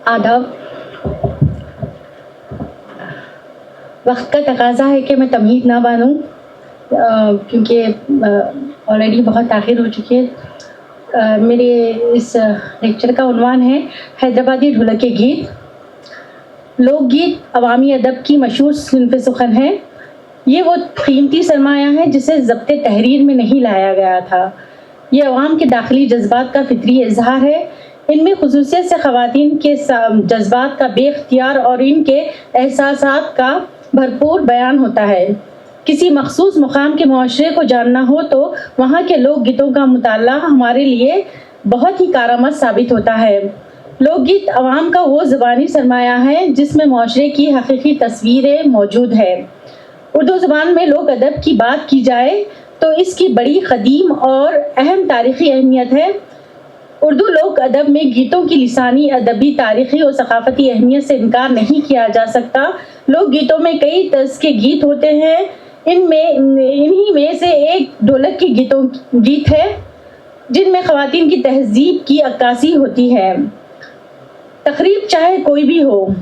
आदाब। वक्त का तकाजा है कि मैं तमहीद ना बानूं क्योंकि ऑलरेडी बहुत आखिर हो चुकी है। मेरे इस लेक्चर का उन्वान है हैदराबादी ढोलक के गीत। लोकगीत अवामी अदब की मशहूर सिन्फ़ सुखन है। ये वो कीमती सरमाया है जिसे ज़ब्त तहरीर में नहीं लाया गया था। ये अवाम के दाखिली जज्बात का फितरी इजहार है। इनमें खुसूसियत से ख़वातीन के जज्बात का बेख्तियार और इनके एहसासात का भरपूर बयान होता है। किसी मखसूस मुकाम के मुआशरे को जानना हो तो वहाँ के लोक गीतों का मुताला हमारे लिए बहुत ही कारआमद साबित होता है। लोकगीत अवाम का वो ज़बानी सरमाया है जिसमें मुआशरे की हकीकी तस्वीरें मौजूद है। उर्दू ज़बान में लोक अदब की बात की जाए तो इसकी बड़ी क़दीम और अहम तारीख़ी अहमियत है। उर्दू लोक अदब में गीतों की लिसानी, अदबी, तारीख़ी और सकाफ़ती अहमियत से इनकार नहीं किया जा सकता। लोक गीतों में कई तर्ज के गीत होते हैं। इन्हीं में से एक ढोलक के गीत है जिनमें ख़वातीन की तहज़ीब की अक्कासी होती है। तक़रीब चाहे कोई भी हो,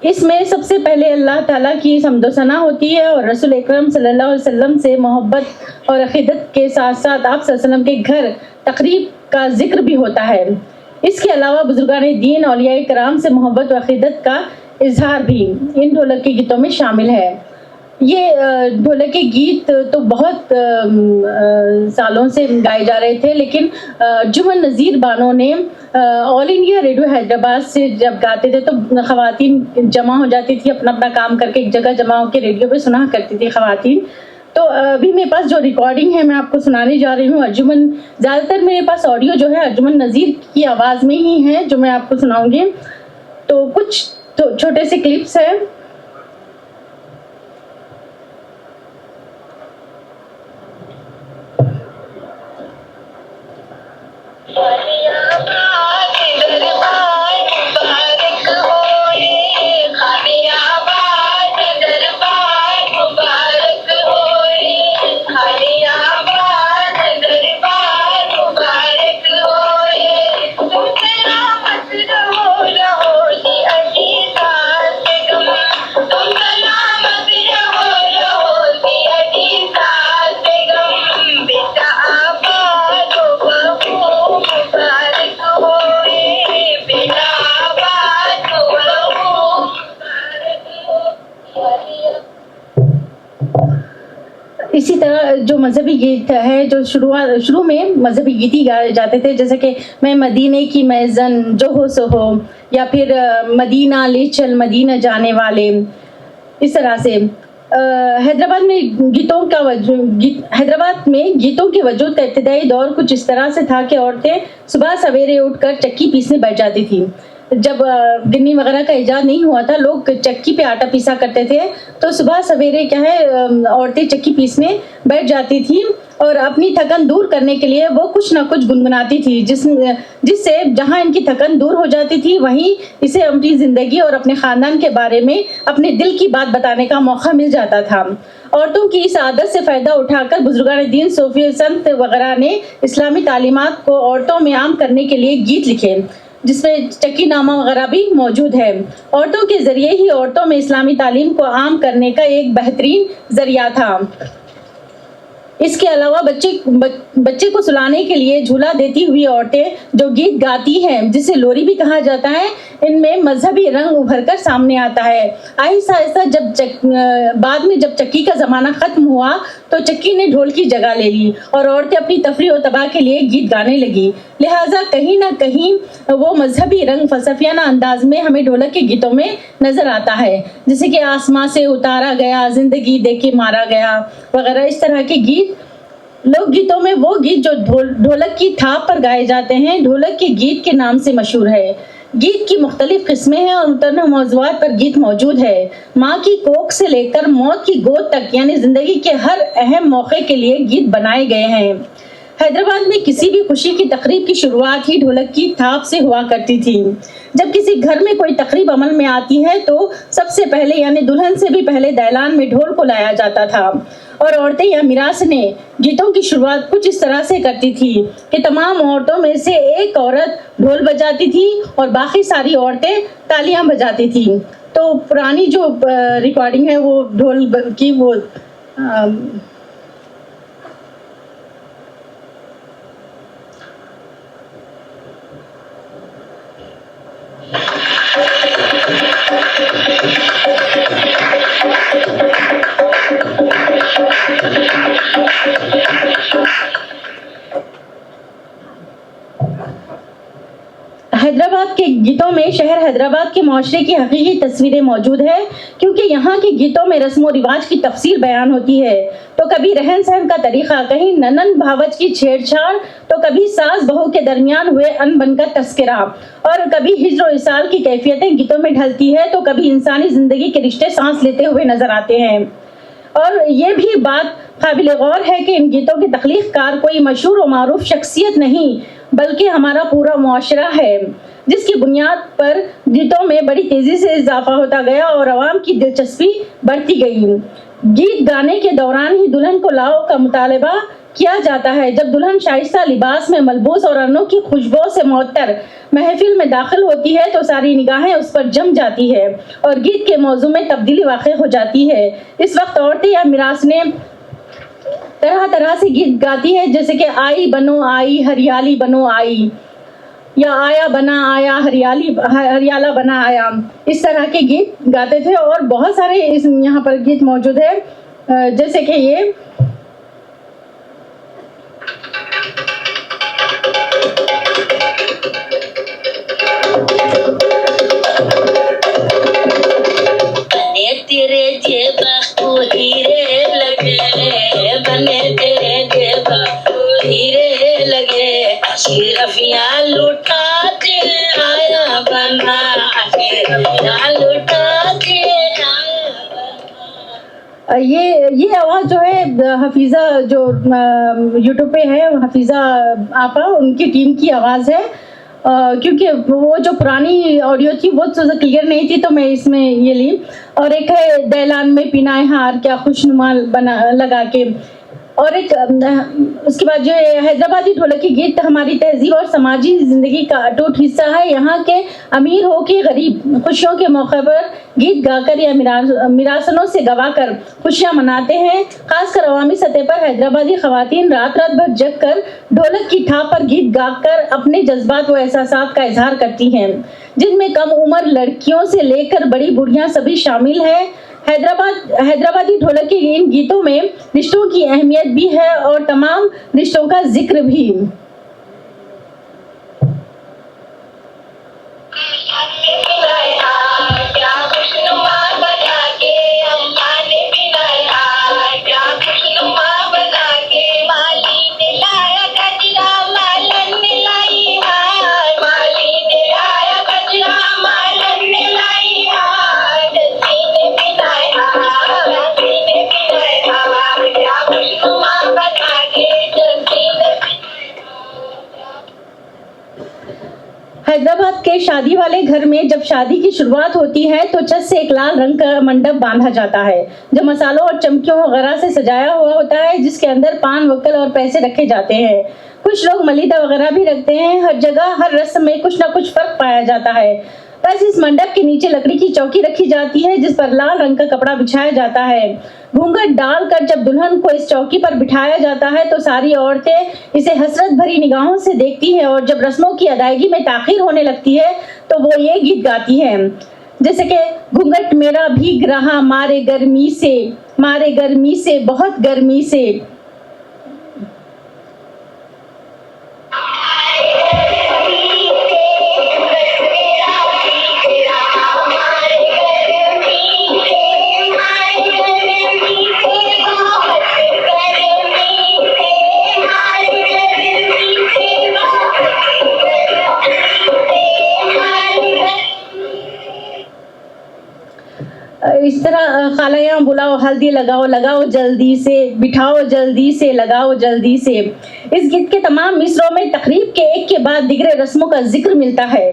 इसमें सबसे पहले अल्लाह ताला की हम्दो सना होती है और रसूल अकरम सल्लल्लाहु अलैहि वसल्लम से मोहब्बत और अक़ीदत के साथ साथ आप सल्लल्लाहु अलैहि वसल्लम के घर तक़रीब का जिक्र भी होता है। इसके अलावा बुजुर्गान दीन औलिया कराम से मोहब्बत व अक़ीदत का इजहार भी इन ढोलक के गीतों में शामिल है। ये ढोलक के गीत तो बहुत सालों से गाए जा रहे थे, लेकिन जुमन नज़ीर बानो ने ऑल इंडिया रेडियो हैदराबाद से जब गाते थे तो ख़वातीन जमा हो जाती थी, अपना अपना काम करके एक जगह जमा होकर रेडियो पे सुना करती थी ख़वातीन। तो अभी मेरे पास जो रिकॉर्डिंग है मैं आपको सुनाने जा रही हूँ। अर्जुमन, ज़्यादातर मेरे पास ऑडियो जो है अर्जुमन नज़ीर की आवाज़ में ही है जो मैं आपको सुनाऊँगी। तो कुछ तो छोटे से क्लिप्स हैं। इसी तरह जो मजहबी गीत है, जो शुरू में मजहबी गीत ही गाए जाते थे, जैसे कि मैं मदीने की मैज़न जो हो सो हो, या फिर मदीना ले चल मदीना जाने वाले। इस तरह से हैदराबाद में गीतों के वजूद का इब्तिदाई दौर कुछ इस तरह से था कि औरतें सुबह सवेरे उठकर चक्की पीसने बैठ जाती थी। जब गिन्नी वगैरह का इजाद नहीं हुआ था, लोग चक्की पे आटा पीसा करते थे। तो सुबह सवेरे क्या है, औरतें चक्की पीसने बैठ जाती थी और अपनी थकन दूर करने के लिए वो कुछ ना कुछ गुनगुनाती थी, जिससे जहां इनकी थकन दूर हो जाती थी वहीं इसे अपनी ज़िंदगी और अपने ख़ानदान के बारे में अपने दिल की बात बताने का मौका मिल जाता था। औरतों की इस आदत से फ़ायदा उठाकर बुजुर्गान दीन, सूफी संत वगैरह ने इस्लामी तालीमात को औरतों में आम करने के लिए गीत लिखे, जिसमें चक्की नामा वगैरह भी मौजूद है। औरतों के ज़रिए ही औरतों में इस्लामी तालीम को आम करने का एक बेहतरीन ज़रिया था। इसके अलावा बच्चे को सुलाने के लिए झूला देती हुई औरतें जो गीत गाती हैं, जिसे लोरी भी कहा जाता है, इनमें मजहबी रंग उभर कर सामने आता है। आहिस्ता आहिस्ता बाद में जब चक्की का ज़माना ख़त्म हुआ तो चक्की ने ढोल की जगह ले ली और औरतें अपनी तफरीह और तबाह के लिए गीत गाने लगी। लिहाजा कहीं ना कहीं वो मजहबी रंग फलसफियाना अंदाज में हमें ढोलक के गीतों में नज़र आता है, जैसे कि आसमां से उतारा गया, ज़िंदगी दे के मारा गया वगैरह। इस तरह के गीत लोकगीतों में वो गीत जो ढोलक की थाप पर गाए जाते हैं, ढोलक के गीत के नाम से मशहूर है। गीत की मुख्तलिफ किस्में हैं और मुतन्ना मौज़ूआत पर गीत मौजूद है। माँ की कोख से लेकर मौत की गोद तक, यानी ज़िंदगी के हर अहम मौके के लिए गीत बनाए गए हैं। हैदराबाद में किसी भी खुशी की तकरीब की शुरुआत ही ढोलक की थाप से हुआ करती थी। जब किसी घर में कोई तकरीब अमल में आती है तो सबसे पहले यानी दुल्हन से भी पहले दैलान में ढोल को लाया जाता था और औरतें या मिरास ने गीतों की शुरुआत कुछ इस तरह से करती थी कि तमाम औरतों में से एक औरत ढोल बजाती थी और बाकी सारी औरतें तालियां बजाती थी। तो पुरानी जो रिकॉर्डिंग है वो ढोल की वो हैदराबाद के गीतों में शहर हैदराबाद के माशरे की हकीकी तस्वीरें मौजूद है, क्योंकि यहाँ के गीतों में रस्म व रिवाज की तफसील बयान होती है। तो कभी रहन सहन का तरीका, कहीं ननन भावच की छेड़छाड़, तो कभी सास बहू के दरमियान हुए अनबन का तस्करा, और कभी हिज्र व इसाल की कैफियतें गीतों में ढलती है, तो कभी इंसानी जिंदगी के रिश्ते सांस लेते हुए नजर आते हैं। और ये भी बात काबिल गौर है कि इन गीतों के तख्लीक़कार कोई मशहूर व मारूफ शख्सियत नहीं, बल्कि हमारा पूरा मुआशरा है, जिसकी बुनियाद पर गीतों में बड़ी तेजी से इजाफा होता गया और आवाम की दिलचस्पी बढ़ती गई। गीत गाने के दौरान ही दुल्हन को लाओ का मुतालबा किया जाता है। जब दुल्हन शाइस्ता लिबास में मलबूस और अनोखी खुशबू से मुअत्तर महफिल में दाखिल होती है, तो सारी निगाहें उस पर जम जाती है और गीत के मौजू में तब्दीली वाक़ई हो जाती है। इस वक्त औरतें या मिरास ने तरह तरह से गीत गाती है, जैसे कि आई बनो आई हरियाली बनो आई, या आया बना आया हरियाला बना आया, इस तरह के गीत गाते थे। और बहुत सारे इस यहाँ पर गीत मौजूद है, जैसे कि ये बने तेरे जेबा हीरे लगे, बने तेरे जेबा हीरे लगे, अशरफिया लुटाते आया बना, अशरफिया लुटाते ये आवाज़ जो है हफीज़ा जो यूट्यूब पे है, हफीज़ा आपा, उनकी टीम की आवाज़ है। क्योंकि वो जो पुरानी ऑडियो थी वो तो क्लियर नहीं थी, तो मैं इसमें ये ली। और एक है दैलान में पिनाए हार क्या खुशनुमा बना लगा के, और एक उसके बाद जो हैदराबादी ढोलकी गीत हमारी तहजीब और समाजी ज़िंदगी का अटूट हिस्सा है। यहाँ के अमीर हो के गरीब खुशियों के मौके पर गीत गाकर या मिरासनों से गवाकर खुशियाँ मनाते हैं। खासकर अवामी सतह पर हैदराबादी ख़वातीन रात रात भर जग कर ढोलक की थाप पर गीत गाकर अपने जज्बात व एहसासात का इजहार करती हैं, जिनमें कम उम्र लड़कियों से लेकर बड़ी बुढ़ियाँ सभी शामिल हैं। हैदराबादी ढोलक के इन गीतों में रिश्तों की अहमियत भी है और तमाम रिश्तों का जिक्र भी। हैदराबाद के शादी वाले घर में जब शादी की शुरुआत होती है तो छत से एक लाल रंग का मंडप बांधा जाता है, जो मसालों और चमकियों वगैरह से सजाया हुआ होता है, जिसके अंदर पान वक्कल और पैसे रखे जाते हैं। कुछ लोग मलीदा वगैरह भी रखते हैं। हर जगह हर रस्म में कुछ ना कुछ फर्क पाया जाता है। बस इस मंडप के नीचे लकड़ी की चौकी रखी जाती है, जिस पर लाल रंग का कपड़ा बिछाया जाता है। घूंघट डालकर जब दुल्हन को इस चौकी पर बिठाया जाता है तो सारी औरतें इसे हसरत भरी निगाहों से देखती हैं, और जब रस्मों की अदायगी में ताखीर होने लगती है तो वो ये गीत गाती हैं, जैसे कि घूंघट मेरा भीग रहा मारे गर्मी से बहुत गर्मी से। इस तरह खालायाँ बुलाओ हल्दी लगाओ जल्दी से, बिठाओ जल्दी से, लगाओ जल्दी से। इस गीत के तमाम मिसरों में तकरीब के एक के बाद दिगरे रस्मों का जिक्र मिलता है।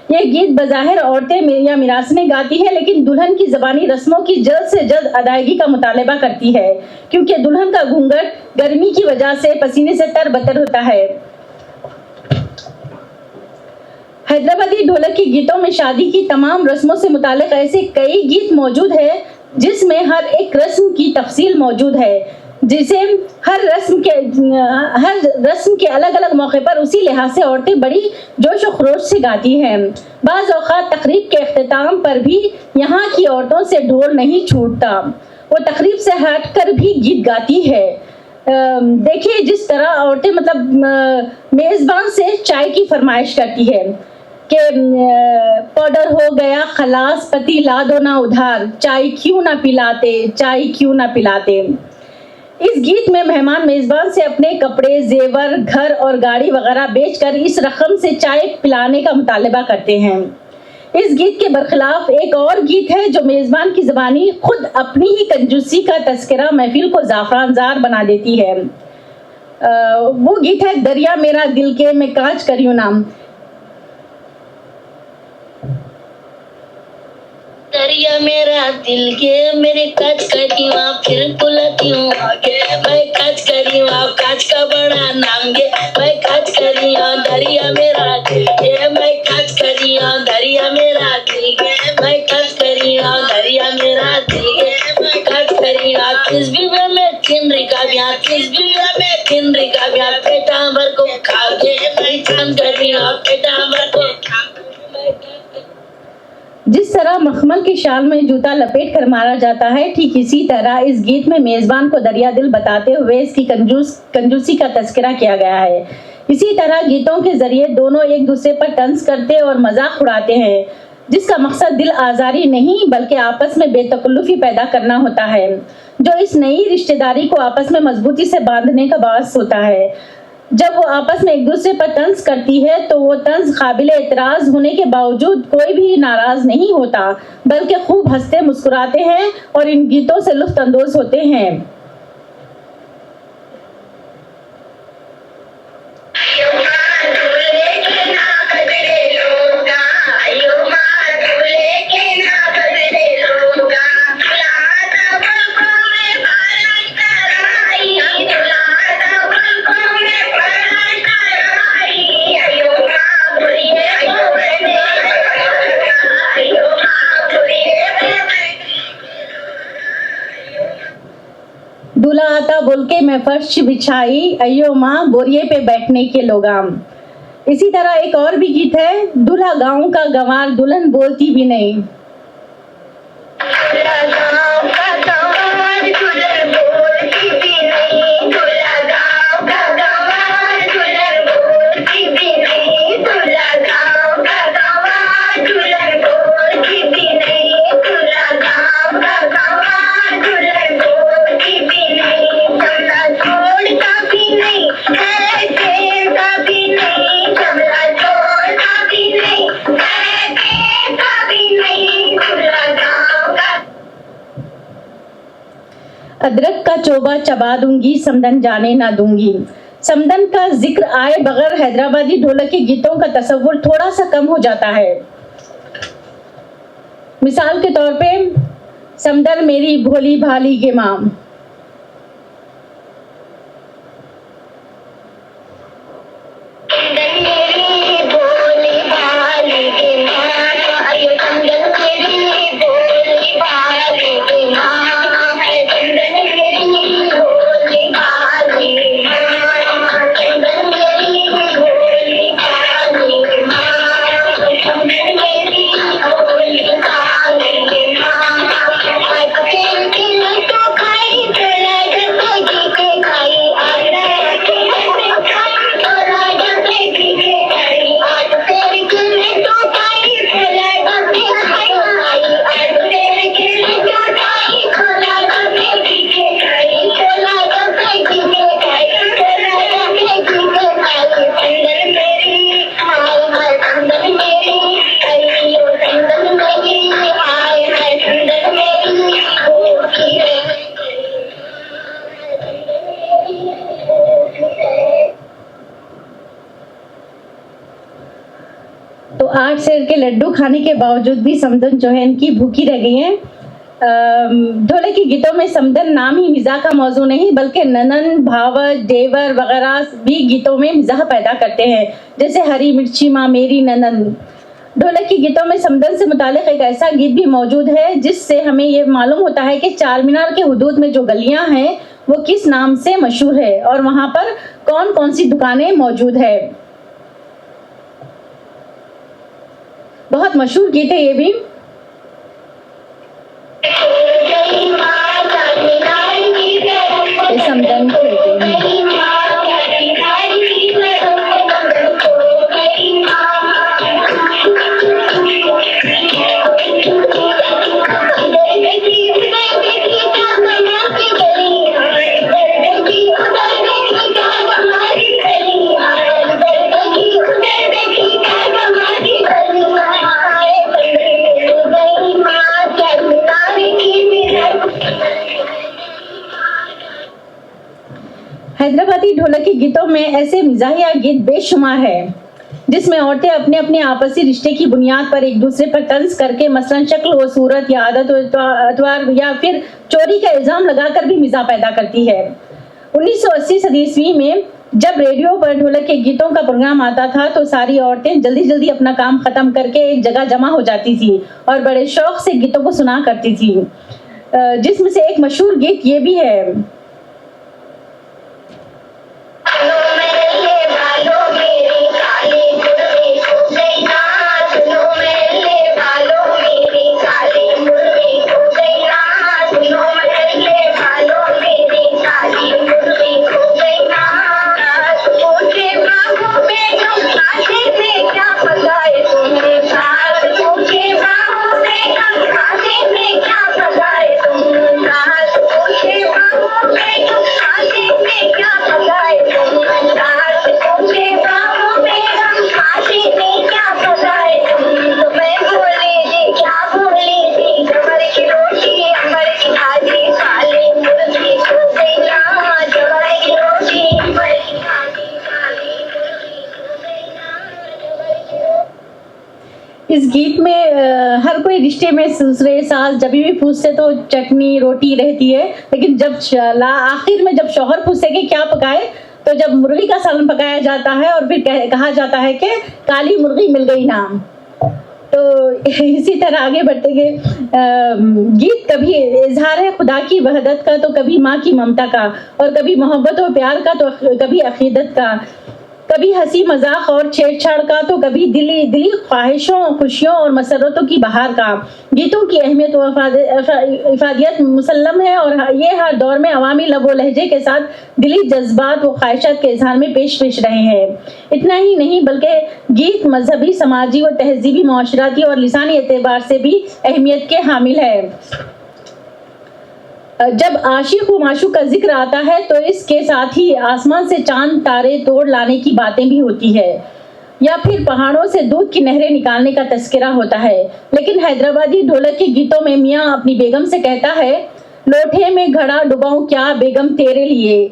ये गीत बज़ाहिर औरतें या मिरासनें गाती है, लेकिन दुल्हन की ज़बानी रस्मों की जल्द से जल्द अदायगी का मुतालबा करती है, क्योंकि दुल्हन का घूंघट गर्मी की वजह से पसीने से तरबतर होता है। हैदराबादी ढोलक के गीतों में शादी की तमाम रस्मों से मुताल्लिक ऐसे कई गीत मौजूद है जिसमें हर एक रस्म की तफसील मौजूद है, जिसे हर रस्म के अलग अलग मौके पर उसी लिहाज से औरतें बड़ी जोश और खरोश से गाती हैं। बाज़ औक़ात तकरीब के अख्तिताम पर भी यहाँ की औरतों से ढोल नहीं छूटता, वो तकरीब से हट कर भी गीत गाती है। देखिए जिस तरह औरतें मतलब मेज़बान से चाय की फरमाइश करती है कि पाउडर हो गया खलास, पति ला दो ना उधार, चाय क्यों ना पिलाते, चाय क्यों ना पिलाते। इस गीत में मेहमान मेज़बान से अपने कपड़े, जेवर, घर और गाड़ी वगैरह बेचकर इस रकम से चाय पिलाने का मुतालबा करते हैं। इस गीत के बरखिलाफ एक और गीत है जो मेज़बान की ज़बानी खुद अपनी ही कंजूसी का तस्करा महफिल को ज़ाफ़रानज़ार बना देती है। वो गीत है दरिया मेरा दिल के मैं कांच करियो नाम। दरिया मेरा दिल के मेरे कांच करी वहाँ फिर पुलती हूँ आगे, मैं कांच करी वहाँ कांच का बड़ा नाम गे, मैं कांच करी वहाँ दरिया मेरा दिल के, मैं कांच करी वहाँ दरिया मेरा दिल के, मैं कांच करी वहाँ दरिया मेरा दिल के, मैं कांच करी वहाँ किस भी में तीन रिका ब्याह, किस भी में तीन रिका ब्याह, पेटा भर को खा गे, मैं काम करी वहाँ पेटा भर को खा। जिस तरह मखमल की शाल में जूता लपेट कर मारा जाता है, ठीक इसी तरह इस गीत में मेज़बान को दरिया दिल बताते हुए इसकी कंजूसी का तस्करा किया गया है। इसी तरह गीतों के जरिए दोनों एक दूसरे पर तंज करते और मजाक उड़ाते हैं, जिसका मकसद दिल आज़ारी नहीं बल्कि आपस में बेतकल्लुफ़ी पैदा करना होता है, जो इस नई रिश्तेदारी को आपस में मजबूती से बांधने का बायस होता है। जब वो आपस में एक दूसरे पर तंज करती है तो वो तंज काबिल एतराज होने के बावजूद कोई भी नाराज नहीं होता, बल्कि खूब हंसते मुस्कुराते हैं और इन गीतों से लुत्फ अंदोज होते हैं। दूल्हा आता बोल के मैं फर्श बिछाई, अयो माँ बोरिये पे बैठने के लोगाम। इसी तरह एक और भी गीत है, दूल्हा गाँव का गंवार दुल्हन बोलती भी नहीं। अदरक का चोबा चबा दूंगी, समदन जाने ना दूंगी। समदन का जिक्र आए बगैर हैदराबादी ढोलक के गीतों का तसव्वुर थोड़ा सा कम हो जाता है। मिसाल के तौर पे समदन मेरी भोली भाली के माँ, 8 सेर के लड्डू खाने के बावजूद भी समदन जो है इनकी भूखी रह गई हैं। ढोलक के गीतों में समदन नाम ही मिजाह का मौजू नहीं बल्कि ननन, भावर, देवर वगैरह भी गीतों में मिजाह पैदा करते हैं, जैसे हरी मिर्ची माँ मेरी ननन। ढोलक के गीतों में समदन से मुतालिक एक ऐसा गीत भी मौजूद है जिससे हमें ये मालूम होता है कि चार मीनार के हुदूद में जो गलियां हैं वो किस नाम से मशहूर है और वहां पर कौन कौन सी दुकानें मौजूद है। बहुत मशहूर गीत है ये भी। ये समदन खेलते हैं। हैदराबादी ढोलक के गीतों में ऐसे मिजाहिया गीत बेशुमार है जिसमें औरतें अपने अपने आपसी रिश्ते की बुनियाद पर एक दूसरे पर तंज करके मसलन शक्ल व सूरत या आदत अतवार या फिर चोरी का इल्जाम लगाकर भी मिजाह पैदा करती है। 1980 सदी ईस्वी में जब रेडियो पर ढोलक के गीतों का प्रोग्राम आता था तो सारी औरतें जल्दी जल्दी अपना काम खत्म करके एक जगह जमा हो जाती थी और बड़े शौक से गीतों को सुना करती थी, जिसमें से एक मशहूर गीत ये भी है। इस गीत में हर कोई रिश्ते में ससुरे सास जब भी पूछते तो चटनी रोटी रहती है, लेकिन जब आखिर में जब शौहर पूछते कि क्या पकाए तो जब मुर्गी का सालन पकाया जाता है और फिर कहा जाता है कि काली मुर्गी मिल गई नाम। तो इसी तरह आगे बढ़ते गए गीत कभी इजहार है खुदा की वहदत का तो कभी माँ की ममता का और कभी मोहब्बत और प्यार का तो कभी अकीदत का, कभी हंसी मजाक और छेड़छाड़ का तो कभी दिली ख्वाहिशों खुशियों और मसरतों की बहार का। गीतों की अहमियत व इफादियत मुसल्लम है और ये हर दौर में अवामी लब व लहजे के साथ दिली जज्बात व ख्वाहिशात के इजहार में पेश रहे हैं। इतना ही नहीं बल्कि गीत मजहबी, समाजी व तहजीबी, मुआशराती और लिसानी एतबार से भी अहमियत के हामिल है। जब आशिक व माशूक का जिक्र आता है तो इसके साथ ही आसमान से चांद तारे तोड़ लाने की बातें भी होती है या फिर पहाड़ों से दूध की नहरें निकालने का तस्करा होता है। लेकिन हैदराबादी ढोलक के गीतों में मियाँ अपनी बेगम से कहता है, लोठे में घड़ा डुबाऊं क्या बेगम तेरे लिए,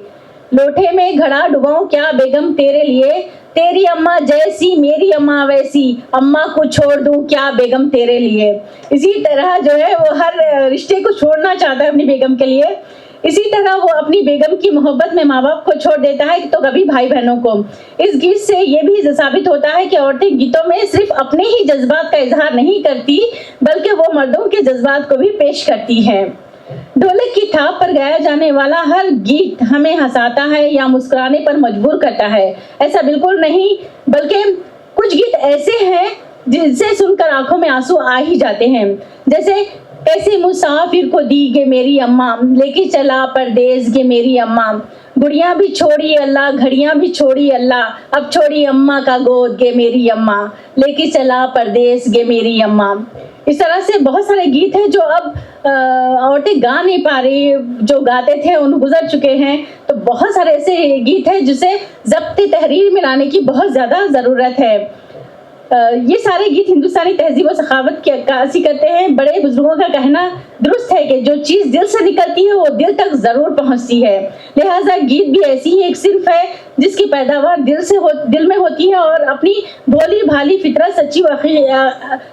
लोठे में घड़ा डुबाऊं क्या बेगम तेरे लिए, तेरी अम्मा जैसी मेरी अम्मा वैसी, अम्मा को छोड़ दूं क्या बेगम तेरे लिए। इसी तरह जो है वो हर रिश्ते को छोड़ना चाहता है अपनी बेगम के लिए। इसी तरह वो अपनी बेगम की मोहब्बत में माँ बाप को छोड़ देता है तो कभी भाई बहनों को। इस गीत से ये भी साबित होता है कि औरतें गीतों में सिर्फ अपने ही जज्बात का इजहार नहीं करती बल्कि वो मर्दों के जज्बात को भी पेश करती हैं। ढोलक की थाप पर गाया जाने वाला हर गीत हमें हंसाता है या मुस्कुराने पर मजबूर करता है, ऐसा बिल्कुल नहीं, बल्कि कुछ गीत ऐसे हैं जिनसे सुनकर आंखों में आंसू आ ही जाते हैं, जैसे कैसे मुसाफिर को दी गे मेरी अम्मा, लेके चला परदेस गे मेरी अम्मा, गुड़िया भी छोड़ी अल्लाह घड़ियां भी छोड़ी अल्लाह, अब छोड़ी अम्मा का गोद गे मेरी अम्मा, लेके चला परदेस गे मेरी अम्मा। इस तरह से बहुत सारे गीत हैं जो अब औरतें गा नहीं पा रही, जो गाते थे उन गुजर चुके हैं। तो बहुत सारे ऐसे गीत हैं जिसे ज़ब्त तहरीर में लाने की बहुत ज़्यादा ज़रूरत है। ये सारे गीत हिंदुस्तानी तहजीब और सखावत की अक्कासी करते हैं। बड़े बुजुर्गों का कहना दुरुस्त है कि जो चीज़ दिल से निकलती है वो दिल तक ज़रूर पहुंचती है। लिहाजा गीत भी ऐसी ही एक सिर्फ है जिसकी पैदावार दिल में होती है और अपनी भोली भाली फितरत, सच्ची व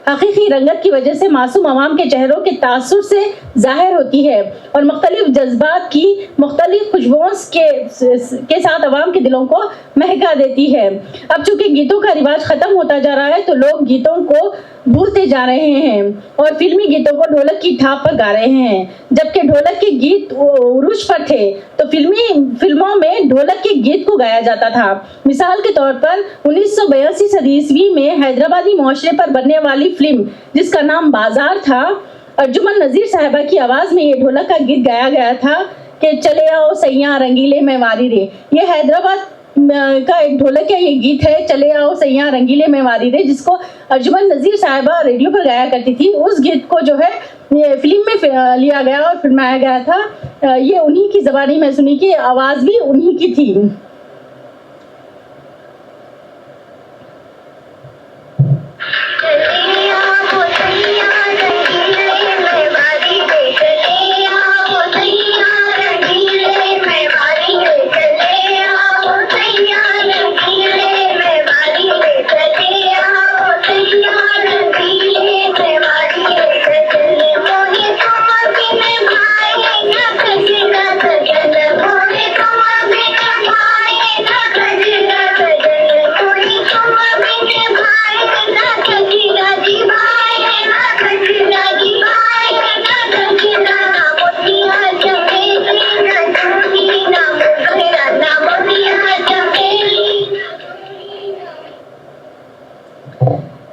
हकीकी रंगत की वजह से मासूम अवाम के चेहरों के तासुर से जाहिर होती है और मुख्तलिफ जज्बात की मुख्तलिफ खुशबुओं के साथ अवाम के दिलों को महका देती है। अब चूंकि गीतों का रिवाज खत्म होता जा रहा है तो लोग गीतों को भूलते जा रहे हैं और फिल्मी गीतों को ढोलक की थाप पर गा रहे हैं। जबकि ढोलक के गीत उरूज पर थे तो फिल्मों में ढोलक के गीत को गाया जाता था। मिसाल के तौर पर 1982 ईस्वी में हैदराबादी मुआशरे पर बनने वाली फिल्म जिसका नाम बाजार था, अर्जुमन नजीर साहिबा की आवाज में ये ढोलक का गीत गाया गया था कि चले आओ सैया रंगीले में वारी रे। ये हैदराबाद का एक ढोलक का ये गीत है, चले आओ सैया रंगीले में वारी रे, जिसको अर्जुमन नजीर साहिबा रेडियो पर गाया करती थी। उस गीत को जो है ये फिल्म में लिया गया और फिल्माया गया था। ये उन्हीं की ज़बानी में सुनी की आवाज भी उन्हीं की थी।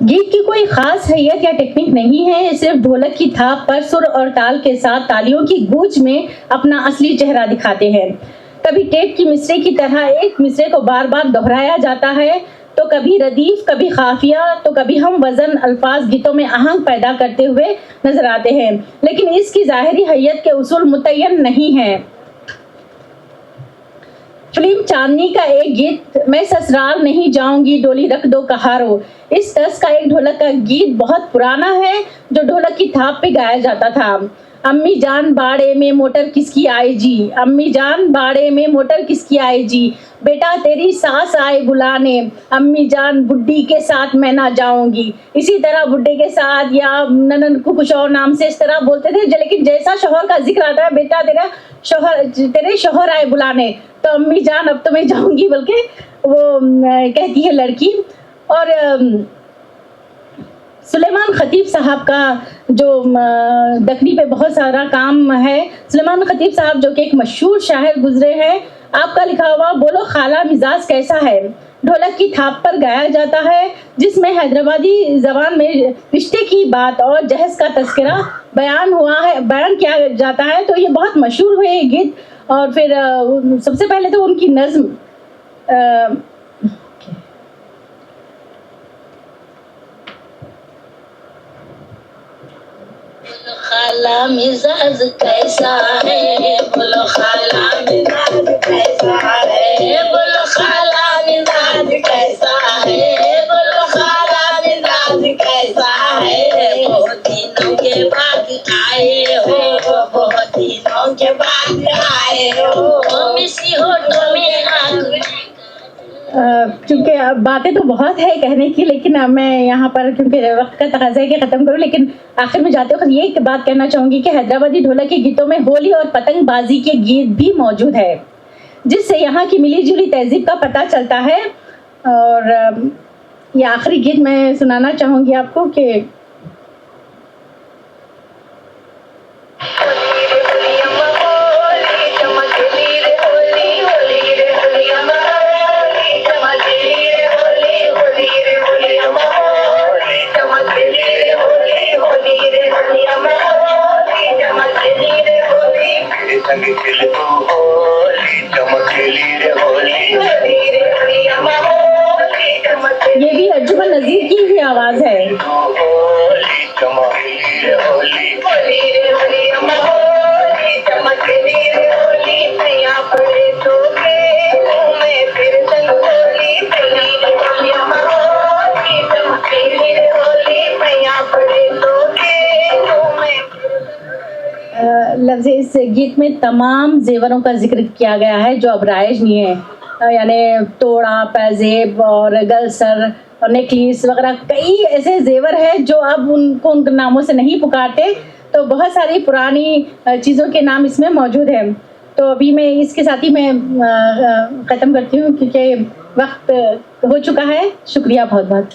गीत की कोई खास हैयत या टेक्निक नहीं है, सिर्फ ढोलक की थाप पर सुर और ताल के साथ तालियों की गूंज में अपना असली चेहरा दिखाते हैं। कभी टेप की मिसरे की तरह एक मिसरे को बार बार दोहराया जाता है तो कभी रदीफ, कभी खाफिया, तो कभी हम वजन अल्फाज गीतों में आहंग पैदा करते हुए नजर आते हैं, लेकिन इसकी जाहिरी हैयत के उसूल मुतय्यन नहीं है। फिल्म चांदनी का एक गीत, मैं ससुराल नहीं जाऊंगी डोली रख दो कहारो, इस तर्ज का एक ढोलक का गीत बहुत पुराना है जो ढोलक की थाप पे गाया जाता था। अम्मी जान बाड़े में मोटर किसकी आई जी, अम्मी जान बाड़े में मोटर किसकी आई जी, बेटा तेरी सास आए बुलाने, अम्मी जान बुड्ढी के साथ मैं ना जाऊंगी। इसी तरह बुड्ढे के साथ या ननन को कुछ और नाम से इस तरह बोलते थे, लेकिन जैसा शोहर का जिक्र आता है, बेटा तेरे शोहर आए बुलाने, तो अम्मी जान अब तो मैं जाऊंगी बल्कि वो कहती है लड़की। और सुलेमान खतीब साहब का जो दखनी पे बहुत सारा काम है, सुलेमान खतीब साहब जो कि एक मशहूर शायर गुजरे हैं, आपका लिखा हुआ बोलो खाला मिजाज कैसा है ढोलक की थाप पर गाया जाता है, जिसमें हैदराबादी जबान में रिश्ते की बात और जहज का तस्करा बयान किया जाता है। तो ये बहुत मशहूर हुए ये गीत। और फिर सबसे पहले तो उनकी नज्म खाला मिजाज कैसा है, बोलो खाला मिजाज कैसा है, बोलो खाला मिजाज कैसा है, बोलो खाला मिजाज कैसा है, बहुत दिनों के बाद आए हो, बहुत दिनों के बाद आए हो, मिसी हो तो मेरा चूँकि बातें तो बहुत है कहने की, लेकिन मैं यहाँ पर क्योंकि वक्त का तकाजा है कि ख़त्म करूँ, लेकिन आखिर में जाते वक्त ये एक बात कहना चाहूँगी कि हैदराबादी ढोलक के गीतों में होली और पतंगबाजी के गीत भी मौजूद है, जिससे यहाँ की मिली जुली तहजीब का पता चलता है। और ये आखिरी गीत मैं सुनाना चाहूँगी आपको कि ये भी अर्जुमन नजीर की ही आवाज है। लफ्ज़ इस गीत में तमाम जेवरों का जिक्र किया गया है जो अब राइज नहीं है, यानी तोड़ा, पैजेब और गलसर और नेकलेस वगैरह कई ऐसे जेवर हैं जो अब उनको उन नामों से नहीं पुकारते। तो बहुत सारी पुरानी चीज़ों के नाम इसमें मौजूद हैं। तो अभी मैं इसके साथ ही मैं ख़त्म करती हूँ क्योंकि वक्त हो चुका है। शुक्रिया बहुत बहुत।